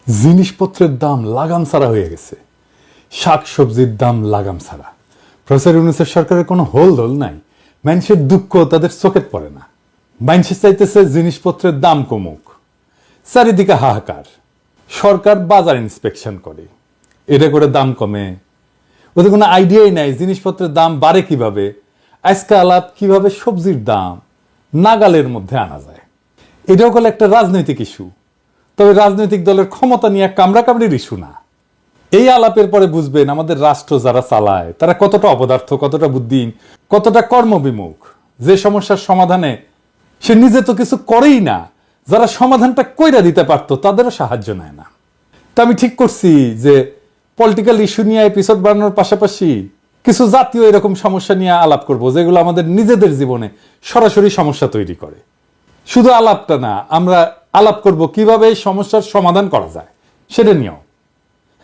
জিনিসপত্রের দাম লাগাম ছাড়া হয়ে গেছে, শাক সবজির দাম লাগাম ছাড়া। প্রফেসর ইউনূসের সরকারের কোনো হোলদোল নাই। মানুষের দুঃখ তাদের চোখে পড়ে না। মানুষের চাইতেছে জিনিসপত্রের দাম কমুক, চারিদিকে হাহাকার। সরকার বাজার ইন্সপেকশন করে, এটা করে দাম কমে। ওদের কোনো আইডিয়াই নাই জিনিসপত্রের দাম বাড়ে কিভাবে। আজকে আলাপ কিভাবে সবজির দাম নাগালের মধ্যে আনা যায়। এটাও হলো একটা রাজনৈতিক ইস্যু, তবে রাজনৈতিক দলের ক্ষমতা নিয়ে কামড়াকামড়ির ইস্যু না। এই আলাপের পরে বুঝবেন আমাদের রাষ্ট্র যারা চালায় তারা কতটা অপদার্থ, কতটা বুদ্ধিহীন, কতটা কর্মবিমুখ। যে সমস্যার সমাধানে সে নিজে তো কিছু করেই না, যারা সমাধানটা কইরা দিতে পারতো তাদেরও সাহায্য নেয় না। তা আমি ঠিক করছি যে পলিটিক্যাল ইস্যু নিয়ে এপিসোড বানানোর পাশাপাশি কিছু জাতীয় এরকম সমস্যা নিয়ে আলাপ করব, যেগুলো আমাদের নিজেদের জীবনে সরাসরি সমস্যা তৈরি করে। শুধু আলাপটা না, আমরা আলাপ করব কিভাবে এই সমস্যার সমাধান করা যায় সেটা নিয়েও।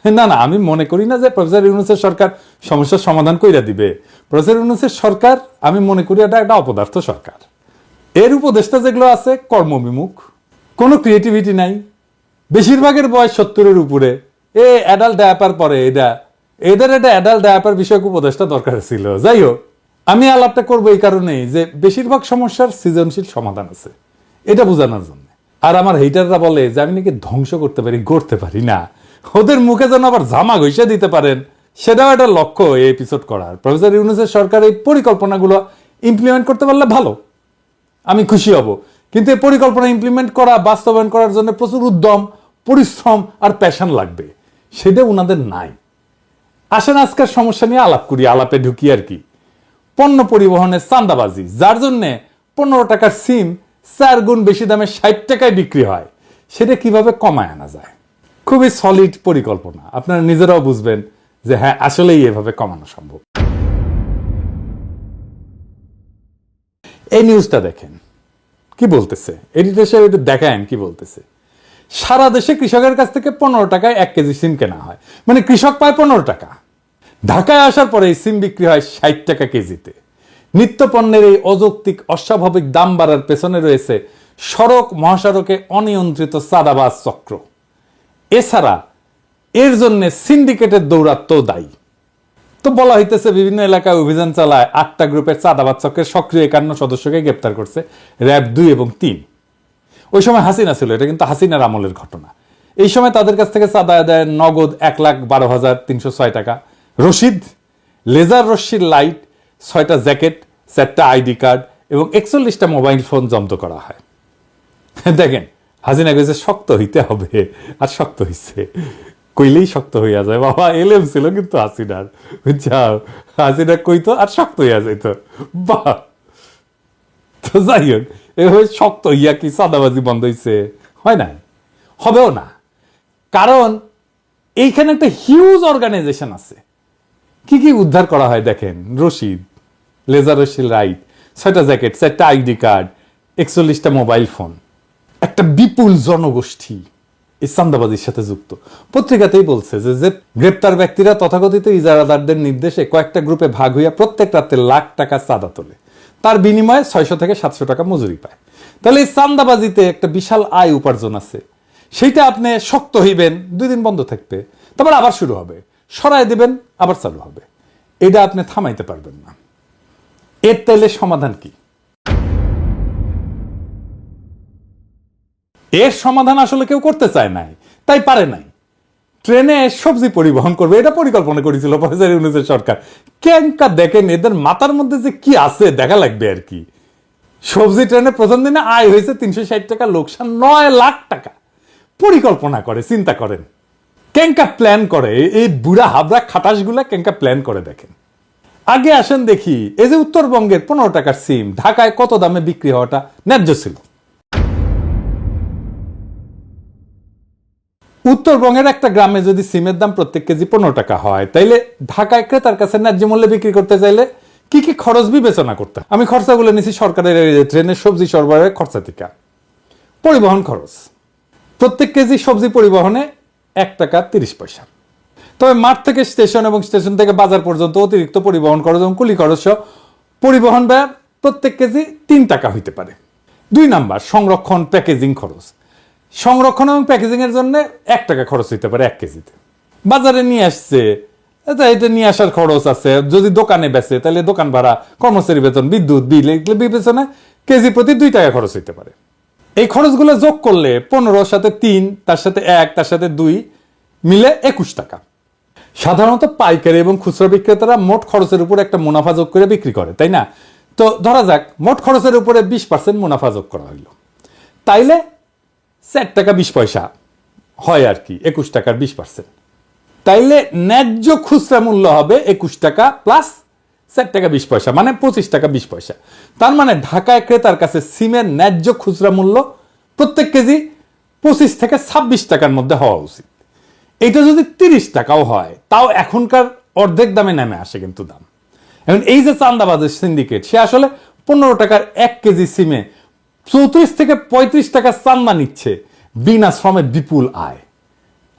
না না, আমি মনে করি না যে প্রফেসর ইউনূসের সরকার সমস্যার সমাধান কইরা দিবে। প্রফেসর ইউনূসের সরকার আমি মনে করি এটা একটা অপদার্থ সরকার। এর উপদেষ্টা যেগুলো আছে কর্মবিমুখ, কোনো ক্রিয়েটিভিটি নাই, বেশিরভাগের বয়স 70-এর উপরে। অ্যাডাল্ট ডায়াপার পরে এদের একটা অ্যাডাল্ট ডায়াপার বিষয়ক উপদেষ্টা দরকার ছিল। যাই হোক, আমি আলাপটা করবো এই কারণেই যে বেশিরভাগ সমস্যার সৃজনশীল সমাধান আছে, এটা বোঝানোর জন্য। আর আমার হেটাররা বলে যে আমি নাকি ধ্বংস করতে পারি, গড়তে পারি না। ওদের মুখে যেন আবার জামা ঘষে দিতে পারেন, সেটাও একটা লক্ষ্য এই এপিসোড করার। প্রফেসর ইউনূসের সরকার এই পরিকল্পনাগুলো ইমপ্লিমেন্ট করতে পারলে ভালো, আমি খুশি হব। কিন্তু এই পরিকল্পনা ইমপ্লিমেন্ট করা, বাস্তবায়ন করার জন্য প্রচুর উদ্যম, পরিশ্রম আর প্যাশন লাগবে, সেটা উনাদের নাই। আসেন আজকের সমস্যা নিয়ে আলাপ করি। আলাপে ঢুকি আর কি, পণ্য পরিবহনের চাঁদাবাজি, যার জন্য 15 টাকার সিম 4 গুণ বেশি দামে 60 টাকায় বিক্রি হয়, সেটা কিভাবে কমায় আনা যায়। খুবই সলিড পরিকল্পনা, আপনারা নিজেরাও বুঝবেন যে হ্যাঁ আসলেই এভাবে কমানো সম্ভব। এই নিউজটা দেখেন কি বলতেছে, এডিটর সাহেব একটু দেখায়েন কি বলতেছে। সারা দেশে কৃষকের কাছ থেকে 15 টাকায় 1 কেজি সিম কেনা হয়, মানে কৃষক পায় 15 টাকা। ঢাকায় আসার পরে এই সিম বিক্রি হয় 60 টাকা কেজিতে। নিত্য পণ্যের এই অযৌক্তিক অস্বাভাবিক দাম বাড়ার পেছনে রয়েছে সড়ক মহাসড়কে অনিয়ন্ত্রিত চাঁদাবাজ চক্র। এছাড়া এর জন্য সিন্ডিকেটের দৌরাত্ম্য দায়ী। তো বলা হইতেছে বিভিন্ন এলাকায় অভিযান চালায় 8টা গ্রুপের চাঁদাবাজ চক্রের সক্রিয় 51 সদস্যকে গ্রেপ্তার করছে র্যাব 2 এবং 3। ওই সময় হাসিনা ছিল, এটা কিন্তু হাসিনার আমলের ঘটনা। এই সময় তাদের কাছ থেকে চাঁদা আদায় নগদ 1,12,306 টাকা, রশিদ, লেজার রশ্মির লাইট, 6টা জ্যাকেট, 4টা আইডি কার্ড এবং 41টা মোবাইল ফোন জব্দ করা হয়। দেখেন হাসিনা কইছে শক্ত হইতে হবে, আর শক্ত হইছে, কইলেই শক্ত হইয়া যায়। বাবা এলএম ছিল কিন্তু হাসিনার, বুঝছাও, হাসিনা কইতো আর শক্ত হইয়া যাইত। বাহ, তো যাই হোক, এভাবে শক্ত হইয়া কি চাঁদাবাজি বন্ধ হইছে? হয় না, হবেও না। কারণ এইখানে একটা হিউজ অর্গানাইজেশন আছে। কি কি উদ্ধার করা হয় দেখেন, রশিদ, লেজার রশ্মির লাইট, 6টা জ্যাকেট, 4টা আইডি কার্ড, 41টা মোবাইল ফোন। একটা বিপুল জনগোষ্ঠী এই চাঁদাবাজির সাথে যুক্ত। পত্রিকাতেই বলছে যে গ্রেপ্তার ব্যক্তিরা তথাকথিত ইজারাদারদের নির্দেশে কয়েকটা গ্রুপে ভাগ হইয়া প্রত্যেক রাতে লাখ টাকা চাঁদা তোলে, তার বিনিময়ে 600 থেকে 700 টাকা মজুরি পায়। তাহলে এই চাঁদাবাজিতে একটা বিশাল আয় উপার্জন আছে। সেইটা আপনি শক্ত হইবেন, 2 দিন বন্ধ থাকবে, তারপর আবার শুরু হবে, সরায় দিবেন, আবার চালু হবে। এটা আপনি থামাইতে পারবেন না। এর তাইলে সমাধান কি? এর সমাধান আসলে কেউ করতে চায় নাই, তাই পারে নাই। ট্রেনে সবজি পরিবহন করবে, এটা পরিকল্পনা করেছিল প্রফেসর ইউনূসের সরকার। কেঙ্কা দেখেন এদের মাথার মধ্যে যে কি আছে দেখা লাগবে আর কি। সবজি ট্রেনে প্রথম দিনে আয় হয়েছে 360 টাকা, লোকসান 9 লাখ টাকা। পরিকল্পনা করে, চিন্তা করেন কেঙ্কা প্ল্যান করে, এই বুড়া হাবড়া খাটাসগুলা কেঙ্কা প্ল্যান করে দেখেন। আগে আসেন দেখি, এই যে উত্তরবঙ্গের 15 টাকার সিম ঢাকায় কত দামে বিক্রি হওয়াটা ন্যায্য ছিল। উত্তরবঙ্গের একটা গ্রামে যদি সিমের দাম প্রত্যেক কেজি 15 টাকা হয়, তাইলে ঢাকায় ক্রেতার কাছে ন্যায্য মূল্যে বিক্রি করতে চাইলে কি কি খরচ বিবেচনা করতে? আমি খরচাগুলো নিছি সরকারের ট্রেনের সবজি সরবরাহের খরচা থেকে। পরিবহন খরচ, প্রত্যেক কেজি সবজি পরিবহনে 1 টাকা 30 পয়সা। তবে মাঠ থেকে স্টেশন এবং স্টেশন থেকে বাজার পর্যন্ত অতিরিক্ত পরিবহন খরচ এবং কুলি খরচ পরিবহন ব্যয় প্রত্যেক কেজি 3 টাকা হইতে পারে। 2 নাম্বার, সংরক্ষণ প্যাকেজিং খরচ। সংরক্ষণ এবং প্যাকেজিং এর জন্য 1 টাকা খরচ হইতে পারে 1 কেজিতে। বাজারে নিয়ে আসছে, এটা নিয়ে আসার খরচ আছে, যদি দোকানে বেচে তাহলে দোকান ভাড়া, কর্মচারী বেতন, বিদ্যুৎ বিল, এগুলো বিবেচনায় কেজি প্রতি 2 টাকা খরচ হইতে পারে। এই খরচগুলো যোগ করলে 15 সাথে 3, তার সাথে 1, তার সাথে 2 মিলে 21 টাকা। সাধারণত পাইকারি এবং খুচরা বিক্রেতারা মোট খরচের উপর একটা মুনাফা যোগ করে বিক্রি করে, তাই না? তো ধরা যাক মোট খরচের উপরে 20% মুনাফা যোগ করা হইল, তাইলে 4 টাকা 20 পয়সা হয় আর কি, 21 টাকার 20%। তাইলে ন্যায্য খুচরা মূল্য হবে 21 টাকা প্লাস 4 টাকা 20 পয়সা, মানে 25 টাকা 20 পয়সা। তার মানে ঢাকায় ক্রেতার কাছে সিমের ন্যায্য খুচরা মূল্য প্রত্যেক কেজি 25 থেকে 26 টাকার মধ্যে হওয়া উচিত। এটা যদি 30 টাকাও হয় তাও এখনকার অর্ধেক দামে নেমে আসে কিন্তু দাম। এখন এই যে চান্দাবাজের সিন্ডিকেট, সে আসলে 15 টাকার 1 কেজি সিমে 34 থেকে 35 টাকা চান্দা নিচ্ছে, বিনা শ্রমে বিপুল আয়।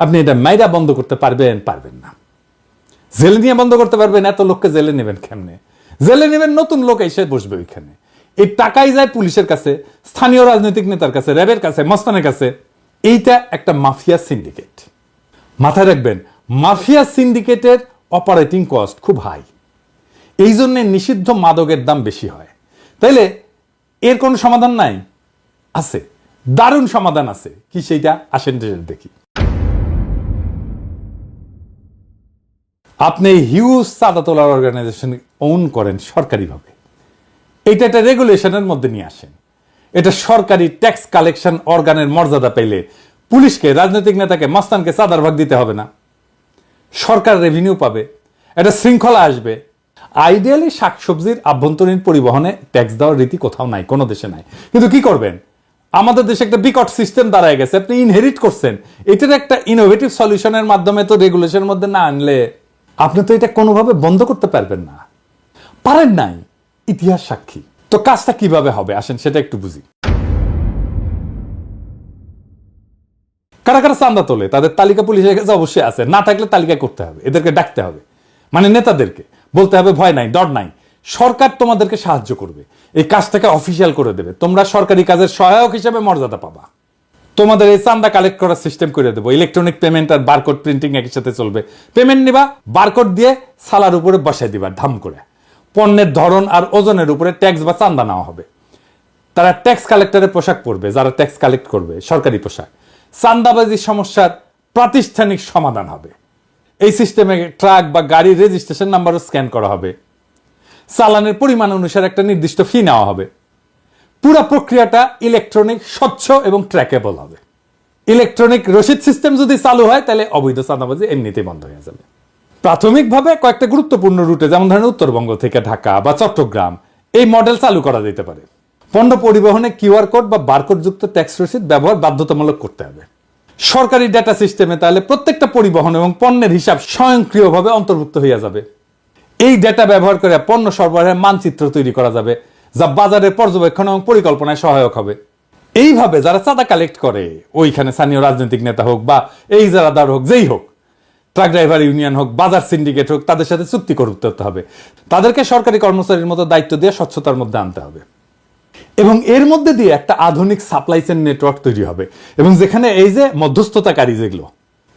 আপনি এটা মাইরা বন্ধ করতে পারবেন? পারবেন না। জেলে নিয়ে বন্ধ করতে পারবেন? এত লোককে জেলে নেবেন কেমনে? জেলে নেবেন নতুন লোক এসে বসবে ওইখানে। এই টাকাই যায় পুলিশের কাছে, স্থানীয় রাজনৈতিক নেতার কাছে, র্যাবের কাছে, মস্তানের কাছে। এইটা একটা মাফিয়া সিন্ডিকেট। মাথায় রাখবেন, মাফিয়া সিন্ডিকেটের অপারেটিং কস্ট খুব হাই, এই জন্য নিষিদ্ধ মাদকের দাম বেশি হয়। তাইলে এর কোনো সমাধান নাই? আছে, দারুণ সমাধান আছে। কি সেইটা? আসেন দেখি। আপনি হিউজ চাঁদা তোলার অর্গানাইজেশন ওন করেন সরকারিভাবে, এটা একটা রেগুলেশনের মধ্যে নিয়ে আসেন। এটা সরকারি ট্যাক্স কালেকশন অর্গানের মর্যাদা পেলে পুলিশকে, রাজনৈতিক নেতাকে, মস্তানকে চাঁদার ভাগ দিতে হবে না। সরকার রেভিনিউ পাবে, একটা শৃঙ্খলা আসবে। আইডিয়ালি শাকসবজির আভ্যন্তরীণ পরিবহনে ট্যাক্স দেওয়ার রীতি কোথাও নাই, কোনো দেশে নাই। কিন্তু কি করবেন, আমাদের দেশে একটা বিকট সিস্টেম দাঁড়ায় গেছে, আপনি ইনহেরিট করছেন। এটার একটা ইনোভেটিভ সলিউশনের মাধ্যমে তো রেগুলেশনের মধ্যে না আনলে আপনি তো এটা কোনোভাবে বন্ধ করতে পারবেন না, পারেন নাই, ইতিহাস সাক্ষী। তো কাজটা কিভাবে হবে আসেন সেটা একটু বুঝি। কারা কারা চান্দা তোলে তাদের তালিকা পুলিশের কাছে অবশ্যই আছে, না থাকলে তালিকা করতে হবে, এদেরকে ডাকতে হবে, মানে নেতাদেরকে বলতে হবে ভয় নাই, ডর নাই, সরকার তোমাদেরকে সাহায্য করবে, এই কাজটাকে অফিসিয়াল করে দেবে, তোমরা সরকারি কাজের সহায়ক হিসেবে মর্যাদা পাবা। তোমাদের এই চান্দা কালেক্ট করার সিস্টেম করে দেবো, ইলেকট্রনিক পেমেন্ট আর বারকোড প্রিন্টিং একই সাথে চলবে। পেমেন্ট নিবা, বারকোড দিয়ে সালার উপরে বসাই দিবা ধাম করে। পণ্যের ধরন আর ওজনের উপরে ট্যাক্স বা চান্দা নেওয়া হবে। তারা ট্যাক্স কালেক্টরের পোশাক পরবে, যারা ট্যাক্স কালেক্ট করবে সরকারি পোশাক। চান্দাবাজির সমস্যার প্রাতিষ্ঠানিক সমাধান হবে। এই সিস্টেমে ট্রাক বা গাড়ির রেজিস্ট্রেশন নাম্বারও স্ক্যান করা হবে। চালানের পরিমাণ অনুসারে একটা নির্দিষ্ট ফি নেওয়া হবে। পুরো প্রক্রিয়াটা ইলেকট্রনিক, স্বচ্ছ এবং ট্র্যাকেবল হবে। ইলেকট্রনিক রসিদ সিস্টেম যদি চালু হয় তাহলে অবৈধ চাঁদাবাজি এমনিতেই বন্ধ হয়ে যাবে। প্রাথমিকভাবে কয়েকটা গুরুত্বপূর্ণ রুটে, যেমন ধরেন উত্তরবঙ্গ থেকে ঢাকা বা চট্টগ্রাম, এই মডেল চালু করা যেতে পারে। পণ্য পরিবহনে কিউআর কোড বা বারকোড যুক্ত ট্যাক্স রসিদ ব্যবহার বাধ্যতামূলক করতে হবে। সরকারি ডেটা সিস্টেমে তাহলে প্রত্যেকটা পরিবহন এবং পণ্যের হিসাব স্বয়ংক্রিয়ভাবে অন্তর্ভুক্ত হয়ে যাবে। এই ডেটা ব্যবহার করে পণ্য সরবরাহের মানচিত্র তৈরি করা যাবে, যা বাজারের পর্যবেক্ষণ এবং পরিকল্পনায় সহায়ক হবে। এইভাবে যারা চাঁদা কালেক্ট করে, ওইখানে স্থানীয় রাজনৈতিক নেতা হোক বা এই যারাদার হোক, যেই হোক, ট্রাক ড্রাইভার ইউনিয়ন হোক, বাজার সিন্ডিকেট হোক, তাদের সাথে চুক্তি করতে হবে। তাদেরকে সরকারি কর্মচারীর মতো দায়িত্ব দিয়ে স্বচ্ছতার মধ্যে আনতে হবে এবং এর মধ্যে দিয়ে একটা আধুনিক সাপ্লাই চেইন নেটওয়ার্ক তৈরি হবে। এবং যেখানে এই যে মধ্যস্থতাকারী, যেগুলো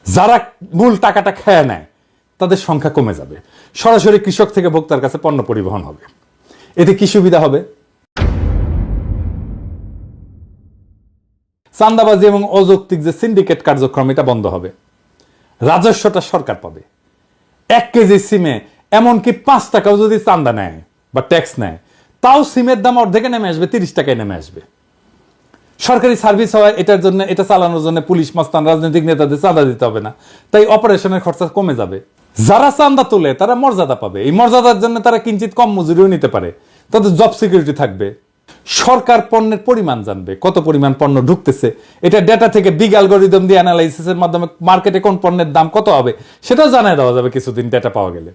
যারা মূল টাকাটা খেয়ে নেয়, তাদের সংখ্যা কমে যাবে। সরাসরি কৃষক থেকে ভোক্তার কাছে পণ্য পরিবহন হবে। এতে কি সুবিধা হবে? চাঁদাবাজি এবং অযৌক্তিক যে সিন্ডিকেট কার্যক্রম, এটা বন্ধ হবে। রাজস্বটা সরকার পাবে। 1 কেজি সিমে এমনকি 5 টাকাও যদি চাঁদা নেয় বা ট্যাক্স নেয়, তাও সিমের দাম অর্ধেকে নেমে আসবে, 30 টাকায় নেমে আসবে। সরকারি সার্ভিস হয়, এটার জন্য, এটা চালানোর জন্য পুলিশ, মস্তান, রাজনৈতিক নেতাদের চাঁদা দিতে হবে না, তাই অপারেশনের খরচা কমে যাবে। যারা চাঁদা তোলে তারা মর্যাদা পাবে, এই মর্যাদার জন্য তারা কিঞ্চিত কম মজুরিও নিতে পারে, তাদের জব সিকিউরিটি থাকবে। সরকার পণ্যের পরিমাণ জানবে, কত পরিমাণ পণ্য ঢুকতেছে, এটা ডেটা থেকে বিগ অ্যালগরিদম দিয়ে অ্যানালাইসিসের মাধ্যমে মার্কেটে কোন পণ্যের দাম কত হবে সেটাও জানিয়ে দেওয়া যাবে কিছুদিন ডেটা পাওয়া গেলে।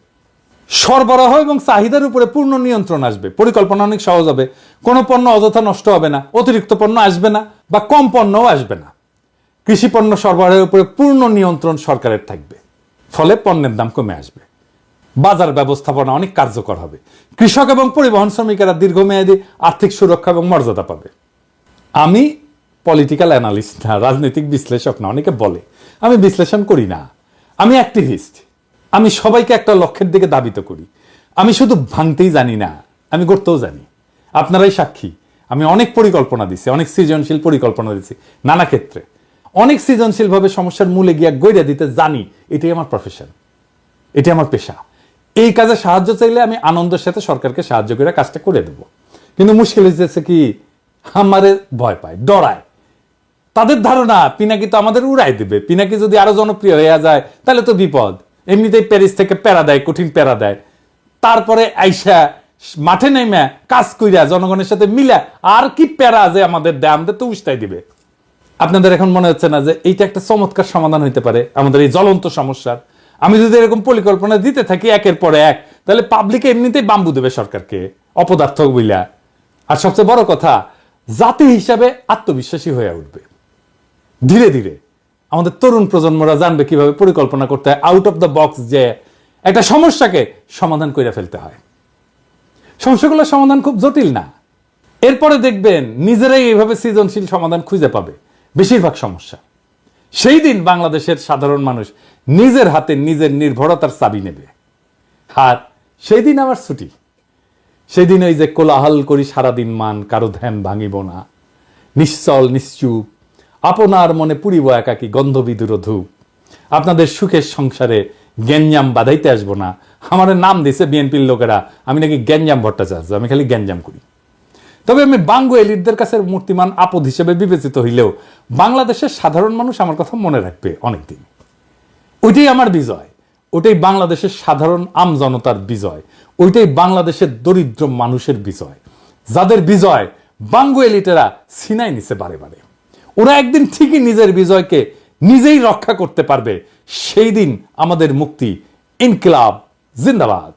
সরবরাহ এবং চাহিদার উপরে পূর্ণ নিয়ন্ত্রণ আসবে, পরিকল্পনা অনেক সহজ হবে। কোনো পণ্য অযথা নষ্ট হবে না, অতিরিক্ত পণ্য আসবে না বা কম পণ্যও আসবে না। কৃষি পণ্য সরবরাহের উপরে পূর্ণ নিয়ন্ত্রণ সরকারের থাকবে, ফলে পণ্যের দাম কমে আসবে। বাজার ব্যবস্থাপনা অনেক কার্যকর হবে। কৃষক এবং পরিবহন শ্রমিকেরা দীর্ঘমেয়াদী আর্থিক সুরক্ষা এবং মর্যাদা পাবে। আমি পলিটিক্যাল অ্যানালিস্ট না, রাজনৈতিক বিশ্লেষক না। অনেকে বলে আমি বিশ্লেষণ করি না, আমি অ্যাক্টিভিস্ট। আমি সবাইকে একটা লক্ষ্যের দিকে ধাবিত করি। আমি শুধু ভাঙতেই জানি না, আমি করতেও জানি। আপনারাই সাক্ষী, আমি অনেক পরিকল্পনা দিচ্ছি, অনেক সৃজনশীল পরিকল্পনা দিচ্ছি নানা ক্ষেত্রে, অনেক সৃজনশীলভাবে সমস্যার মূলে গিয়া গইরা দিতে জানি। এটাই আমার প্রফেশন, এটি আমার পেশা। এই কাজে সাহায্য চাইলে আমি আনন্দের সাথে সরকারকে সাহায্য করে কাজটা করে দেব। কিন্তু মুশকিল হয়েছে কি, আমারে ভয় পায়, ডরায়। তাদের ধারণা পিনাকি তো আমাদের উড়াই দেবে, পিনাকি যদি আরো জনপ্রিয় হয়ে যায় তাহলে তো বিপদ। এমনিতেই প্যারিস থেকে প্যারা দেয়, কঠিন প্যারা দেয়, তারপরে আইসা মাঠে নেমে কাজ কইরা জনগণের সাথে মিলা আর কি প্যারা যে আমাদের দেয়, আমাদের তো উস্তাই দিবে। আপনাদের এখন মনে হচ্ছে না যে এইটা একটা চমৎকার সমাধান হইতে পারে আমাদের এই জ্বলন্ত সমস্যার? আমি যদি এরকম পরিকল্পনা দিতে থাকি একের পর এক, তাহলে পাবলিক এমনিতেই বাম্বু দেবে সরকারকে অপদার্থ বইলা। আর সবচেয়ে বড় কথা, জাতি হিসাবে আত্মবিশ্বাসী হয়ে উঠবে। ধীরে ধীরে আমাদের তরুণ প্রজন্মরা জানবে কিভাবে পরিকল্পনা করতে হয়, আউট অফ দ্য বক্স, যে একটা সমস্যাকে সমাধান করে ফেলতে হয়। সমস্যাগুলোর সমাধান খুব জটিল না। এরপরে দেখবেন নিজেরাই এইভাবে সৃজনশীল সমাধান খুঁজে পাবে বেশিরভাগ সমস্যা। সেই দিন বাংলাদেশের সাধারণ মানুষ নিজের হাতে নিজের নির্ভরতার চাবি নেবে। আর সেই দিন আমার ছুটি। সেই দিন ওই যে কোলাহল করি সারাদিন মান, কারো ধ্যান ভাঙিব না, নিশ্চল নিশ্চুপ আপনার মনে পুরিব একাকী গন্ধবিদুর ধূপ, আপনাদের সুখের সংসারে গ্যাঞ্জাম বাধাইতে আসবো না। আমার নাম দিছে বিএনপির লোকেরা আমি নাকি গ্যাঞ্জাম ভট্টাচার্য, আমি খালি গ্যাঞ্জাম করি। তবে আমি বাঙ্গু এলিটদের কাছে মূর্তিমান আপদ হিসেবে বিবেচিত হইলেও বাংলাদেশের সাধারণ মানুষ আমার কথা মনে রাখবে অনেকদিন। ওইটাই আমার বিজয়, ওইটাই বাংলাদেশের সাধারণ আম জনতার বিজয়, ওইটাই বাংলাদেশের দরিদ্র মানুষের বিজয়, যাদের বিজয় বাঙ্গু এলিটেরা ছিনাই নিছে বারে বারে। ওরা একদিন ঠিকই নিজের বিজয়কে নিজেই রক্ষা করতে পারবে। সেই দিন আমাদের মুক্তি। ইনকিলাব জিন্দাবাদ।